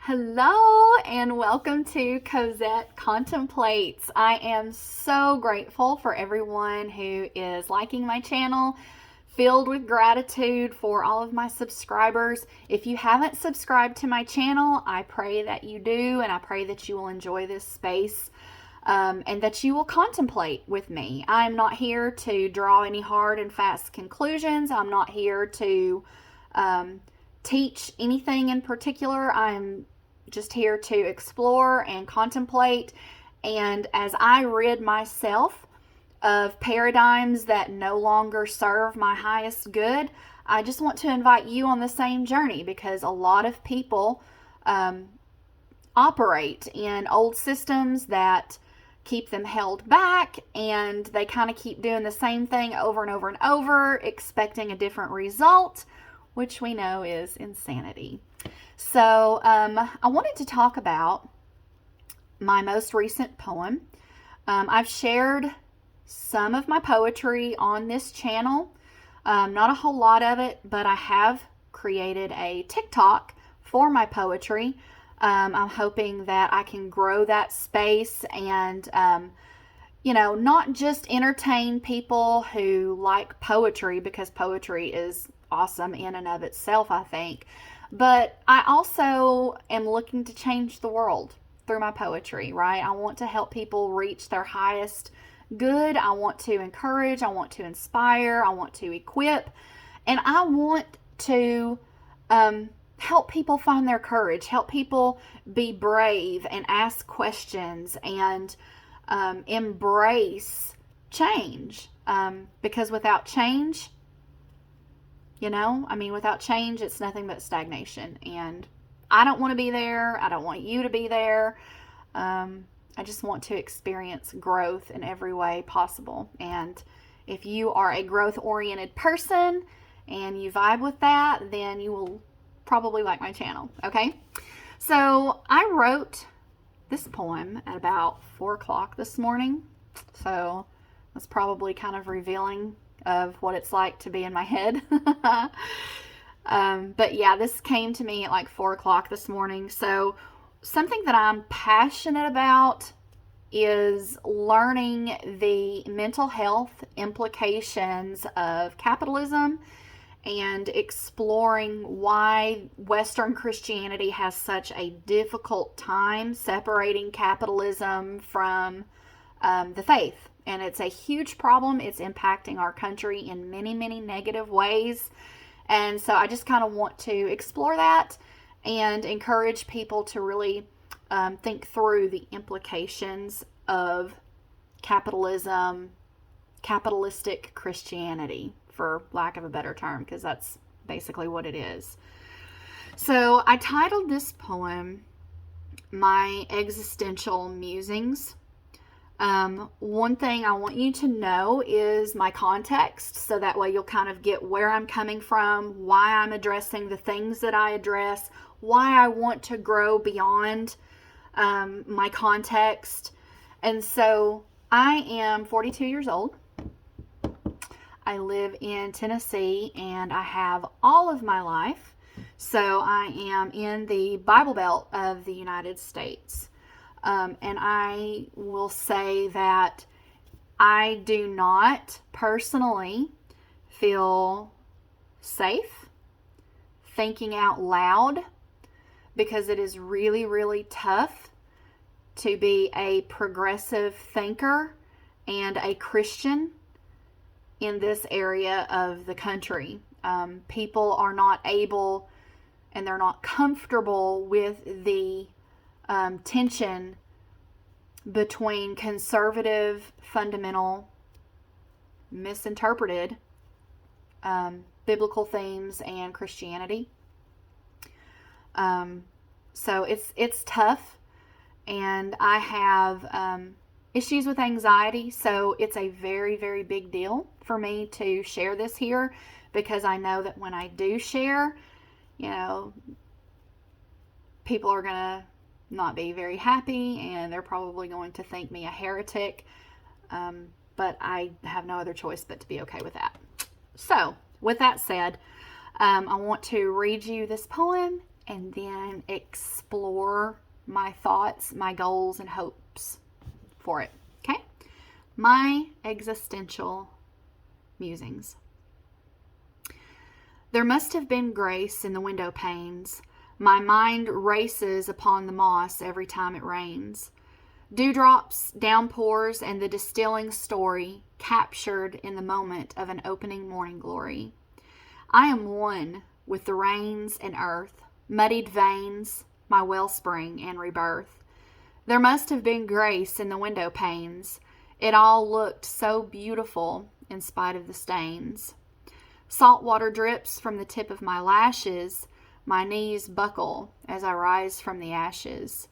Hello and welcome to Cosette Contemplates. I am so grateful for everyone who is liking my channel, filled with gratitude for all of my subscribers. If you haven't subscribed to my channel, I pray that you do, and I pray that you will enjoy this space and that you will contemplate with me. I'm not here to draw any hard and fast conclusions. I'm not here to teach anything in particular. I'm just here to explore and contemplate. And as I rid myself of paradigms that no longer serve my highest good, I just want to invite you on the same journey, because a lot of people operate in old systems that keep them held back, and they kind of keep doing the same thing over and over and over, expecting a different result, which we know is insanity. So I wanted to talk about my most recent poem. I've shared some of my poetry on this channel, not a whole lot of it, but I have created a TikTok for my poetry. I'm hoping that I can grow that space and, not just entertain people who like poetry, because poetry is awesome in and of itself, I think. But I also am looking to change the world through my poetry, right? I want to help people reach their highest good. I want to encourage. I want to inspire. I want to equip. And I want to help people find their courage, help people be brave and ask questions and embrace change. Because without change, without change, it's nothing but stagnation. And I don't want to be there. I don't want you to be there. I just want to experience growth in every way possible. And if you are a growth-oriented person and you vibe with that, then you will probably like my channel, okay? So I wrote this poem at about 4 o'clock this morning. So that's probably kind of revealing of what it's like to be in my head. But yeah, this came to me at like 4 o'clock this morning. So something that I'm passionate about is learning the mental health implications of capitalism and exploring why Western Christianity has such a difficult time separating capitalism from the faith. And it's a huge problem. It's impacting our country in many, many negative ways. And so I just kind of want to explore that and encourage people to really think through the implications of capitalism, capitalistic Christianity, for lack of a better term, because that's basically what it is. So I titled this poem My Existential Musings. One thing I want you to know is my context, so that way you'll kind of get where I'm coming from, why I'm addressing the things that I address, why I want to grow beyond my context. And so I am 42 years old. I live in Tennessee, and I have all of my life. So I am in the Bible Belt of the United States. And I will say that I do not personally feel safe thinking out loud, because it is really, really tough to be a progressive thinker and a Christian in this area of the country. People are not able, and they're not comfortable with the tension between conservative, fundamental, misinterpreted biblical themes and Christianity. So it's tough, and I have issues with anxiety, so it's a very, very big deal for me to share this here, because I know that when I do share, people are going to not be very happy, and they're probably going to think me a heretic, but I have no other choice but to be okay with that. So with that said, I want to read you this poem and then explore my thoughts, my goals, and hopes for it. Okay? My existential musings. There must have been grace in the window panes. My mind races upon the moss every time it rains. Dewdrops, downpours, and the distilling story captured in the moment of an opening morning glory. I am one with the rains and earth, muddied veins, my wellspring and rebirth. There must have been grace in the window panes. It all looked so beautiful in spite of the stains. Salt water drips from the tip of my lashes. My knees buckle as I rise from the ashes.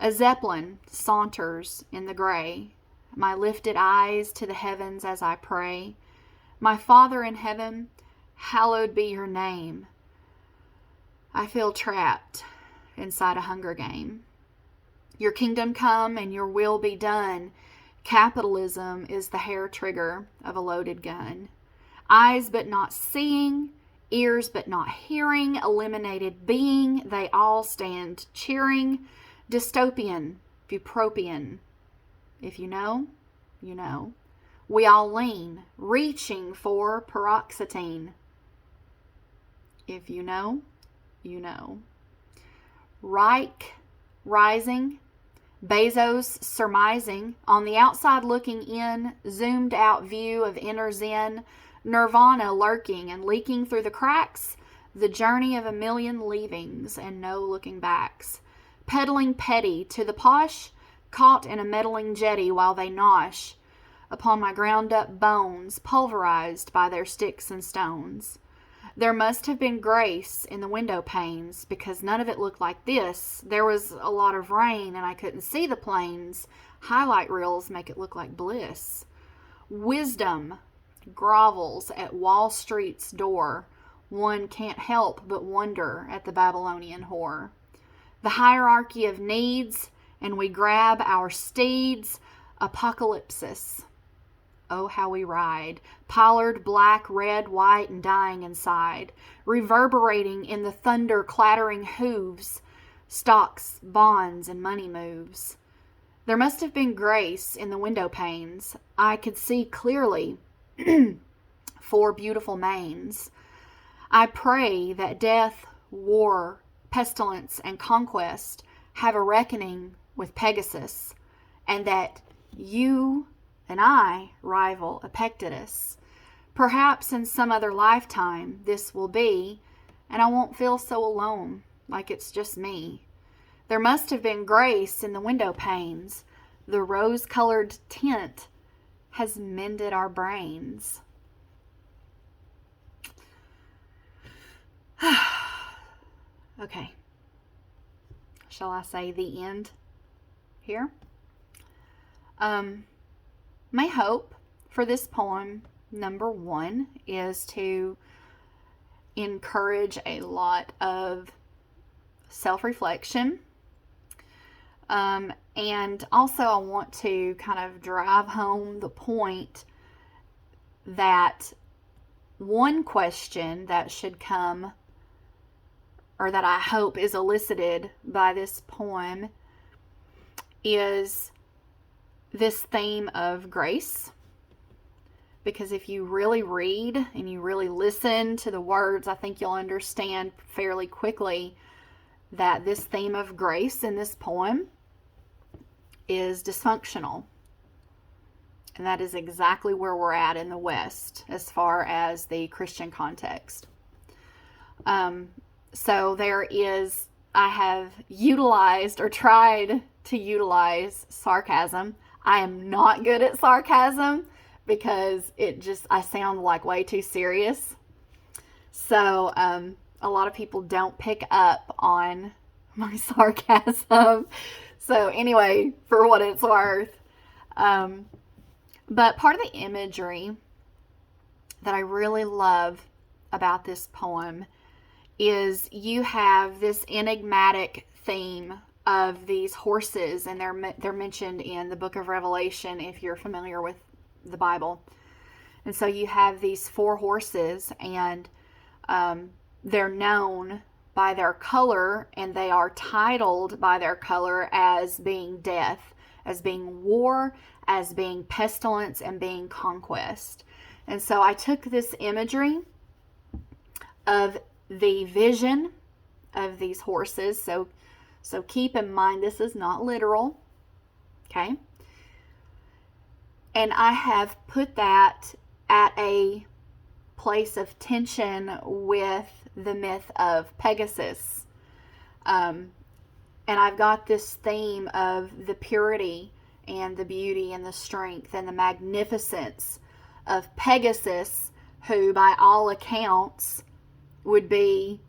A zeppelin saunters in the gray. My lifted eyes to the heavens as I pray. My Father in heaven, hallowed be your name. I feel trapped inside a hunger game. Your kingdom come and your will be done. Capitalism is the hair trigger of a loaded gun. Eyes but not seeing, ears but not hearing, eliminated being, they all stand cheering. Dystopian, bupropian. If you know, you know. We all lean, reaching for paroxetine. If you know, you know. Reich, rising. Bezos, surmising. On the outside looking in, zoomed out view of inner zen. Nirvana lurking and leaking through the cracks. The journey of a million leavings and no looking backs. Peddling petty to the posh, caught in a meddling jetty while they nosh upon my ground up bones, pulverized by their sticks and stones. There must have been grace in the window panes, because none of it looked like this. There was a lot of rain and I couldn't see the planes. Highlight reels make it look like bliss. Wisdom grovels at Wall Street's door. One can't help but wonder at the Babylonian whore. The hierarchy of needs, and we grab our steeds. Apocalypsis. Oh, how we ride. Pollard, black, red, white, and dying inside. Reverberating in the thunder clattering hooves. Stocks, bonds, and money moves. There must have been grace in the window panes. I could see clearly 4 beautiful mains. I pray that death, war, pestilence, and conquest have a reckoning with Pegasus, and that you and I rival Epictetus. Perhaps in some other lifetime this will be, and I won't feel so alone, like it's just me. There must have been grace in the window panes. The rose-colored tint has mended our brains. Okay. Shall I say the end here? My hope for this poem, number 1, is to encourage a lot of self-reflection. And also I want to kind of drive home the point that one question that should come, or that I hope is elicited by this poem, is this theme of grace. Because if you really read and you really listen to the words, I think you'll understand fairly quickly that this theme of grace in this poem is dysfunctional. And that is exactly where we're at in the West as far as the Christian context. So there is, I have utilized or tried to utilize sarcasm. I am not good at sarcasm because I sound like way too serious. So a lot of people don't pick up on my sarcasm. So anyway, for what it's worth. But part of the imagery that I really love about this poem is you have this enigmatic theme of these horses, and they're mentioned in the book of Revelation if you're familiar with the Bible. And so you have these 4 horses, and they're known by their color, and they are titled by their color as being death, as being war, as being pestilence, and being conquest. And so I took this imagery of the vision of these horses. So keep in mind, this is not literal. Okay? And I have put that at a place of tension with the myth of Pegasus. And I've got this theme of the purity and the beauty and the strength and the magnificence of Pegasus, who by all accounts would be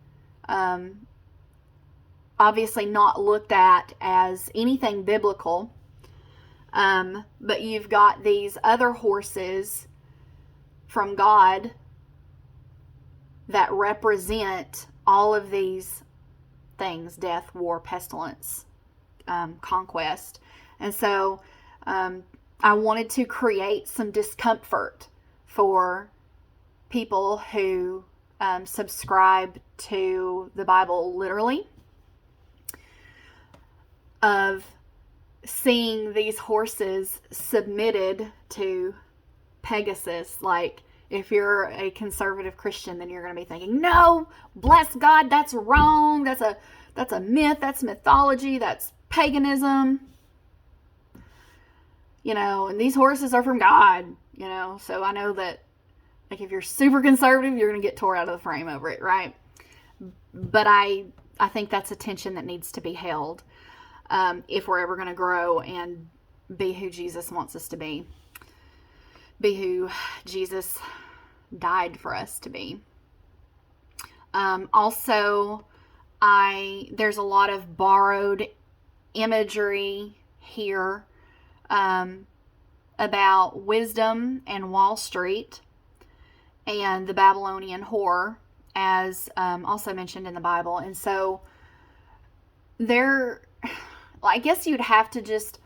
obviously not looked at as anything biblical. But you've got these other horses from God that represent all of these things: death, war, pestilence, conquest. And so I wanted to create some discomfort for people who subscribe to the Bible literally, of seeing these horses submitted to Pegasus. Like, if you're a conservative Christian, then you're going to be thinking, no, bless God, that's wrong. That's a myth. That's mythology. That's paganism. And these horses are from God, So I know that, like, if you're super conservative, you're going to get tore out of the frame over it, right? But I think that's a tension that needs to be held if we're ever going to grow and be who Jesus wants us to be who Jesus died for us to be. Also, there's a lot of borrowed imagery here about wisdom and Wall Street and the Babylonian whore, as also mentioned in the Bible. And so I guess you'd have to just,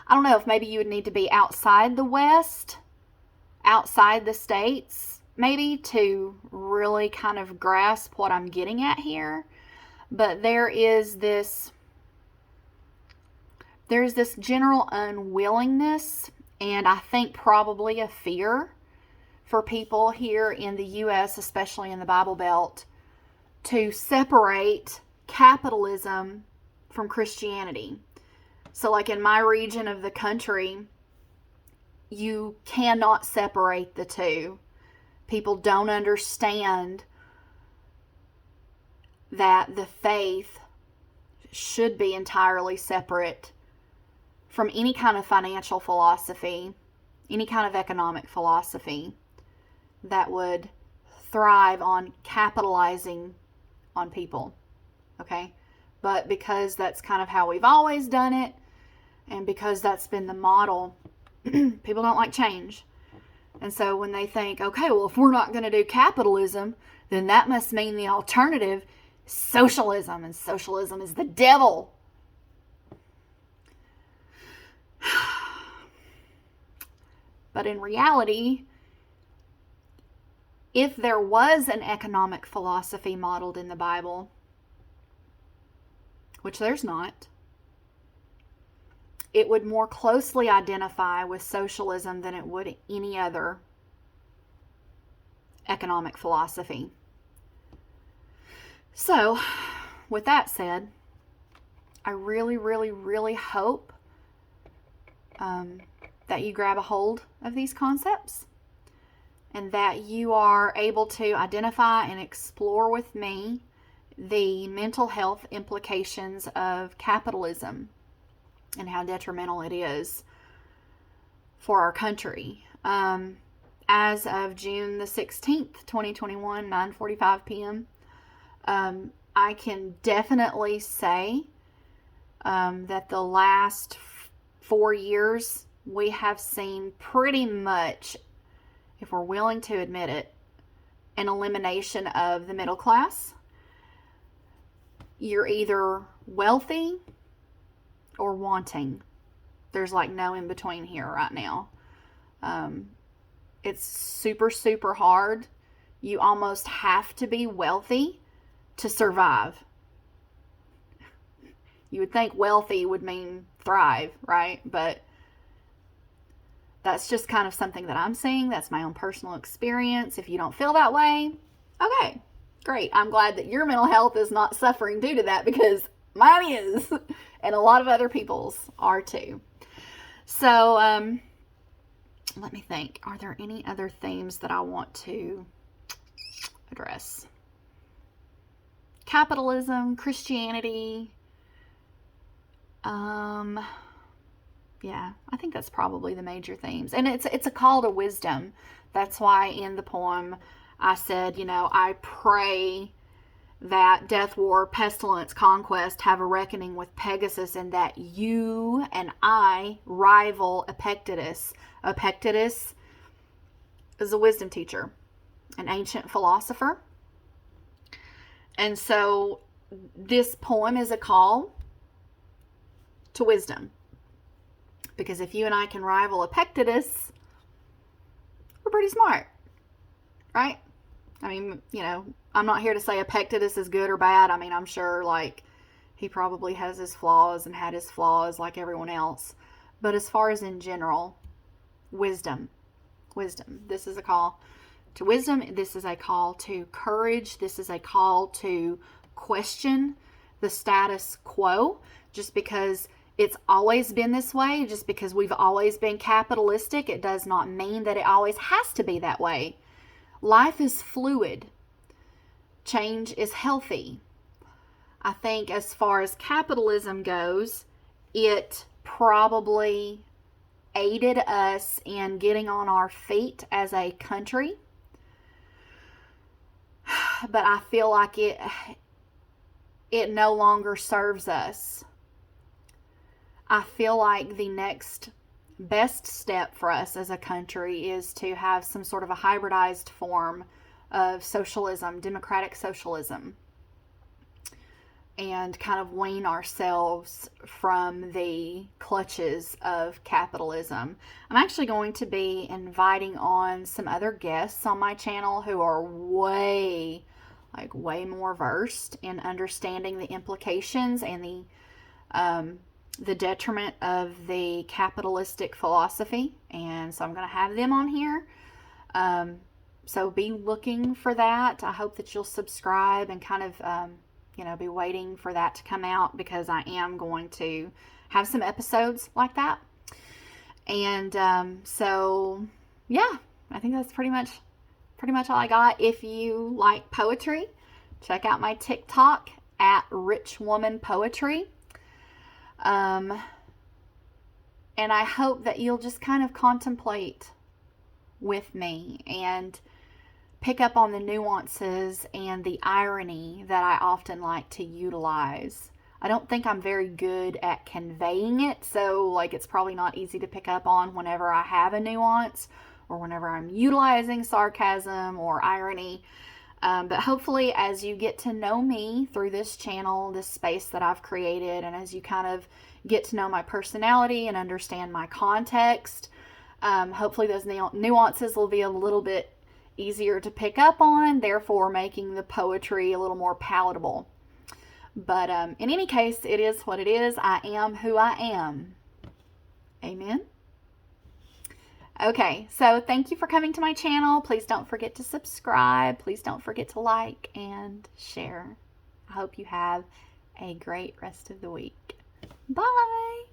I don't know if maybe you would need to be outside the West, outside the States, maybe, to really kind of grasp what I'm getting at here. But there's this general unwillingness, and I think probably a fear for people here in the U.S., especially in the Bible Belt, to separate capitalism from Christianity. So, like, in my region of the country, you cannot separate the two. People don't understand that the faith should be entirely separate from any kind of financial philosophy, any kind of economic philosophy that would thrive on capitalizing on people. Okay? But because that's kind of how we've always done it, and because that's been the model, people don't like change. And so when they think, okay, well, if we're not going to do capitalism, then that must mean the alternative, socialism, and socialism is the devil. But in reality, if there was an economic philosophy modeled in the Bible, which there's not, it would more closely identify with socialism than it would any other economic philosophy. So, with that said, I really, really, really hope that you grab a hold of these concepts and that you are able to identify and explore with me the mental health implications of capitalism and how detrimental it is for our country. As of June the 16th, 2021, 9:45 p.m., I can definitely say that the last 4 years we have seen pretty much, if we're willing to admit it, an elimination of the middle class. You're either wealthy or wanting. There's like no in between here right now. It's super, super hard. You almost have to be wealthy to survive. You would think wealthy would mean thrive, right? But that's just kind of something that I'm seeing. That's my own personal experience. If you don't feel that way, okay, great. I'm glad that your mental health is not suffering due to that, because mine is, and a lot of other people's are too. So, let me think. Are there any other themes that I want to address? Capitalism, Christianity. Yeah, I think that's probably the major themes. And it's a call to wisdom. That's why in the poem I said, I pray that death, war, pestilence, conquest have a reckoning with Pegasus, and that you and I rival Epictetus. Epictetus is a wisdom teacher, an ancient philosopher. And so this poem is a call to wisdom. Because if you and I can rival Epictetus, we're pretty smart, right? I mean, I'm not here to say Epictetus is good or bad. I mean, I'm sure, he probably has his flaws and had his flaws like everyone else. But as far as in general, wisdom. This is a call to wisdom. This is a call to courage. This is a call to question the status quo. Just because it's always been this way, just because we've always been capitalistic, it does not mean that it always has to be that way. Life is fluid. Change is healthy. I think as far as capitalism goes, it probably aided us in getting on our feet as a country. But I feel like it no longer serves us. I feel like the next best step for us as a country is to have some sort of a hybridized form of socialism, democratic socialism, and kind of wean ourselves from the clutches of capitalism. I'm actually going to be inviting on some other guests on my channel who are way more versed in understanding the implications and the detriment of the capitalistic philosophy. And so I'm going to have them on here. So be looking for that. I hope that you'll subscribe and kind of, be waiting for that to come out, because I am going to have some episodes like that. And so, yeah, I think that's pretty much all I got. If you like poetry, check out my TikTok at Rich Woman Poetry. And I hope that you'll just kind of contemplate with me and pick up on the nuances and the irony that I often like to utilize. I don't think I'm very good at conveying it, so it's probably not easy to pick up on whenever I have a nuance or whenever I'm utilizing sarcasm or irony. But hopefully, as you get to know me through this channel, this space that I've created, and as you kind of get to know my personality and understand my context, hopefully those nuances will be a little bit easier to pick up on, therefore making the poetry a little more palatable. But in any case, it is what it is. I am who I am. Amen. Okay, so thank you for coming to my channel. Please don't forget to subscribe. Please don't forget to like and share. I hope you have a great rest of the week. Bye.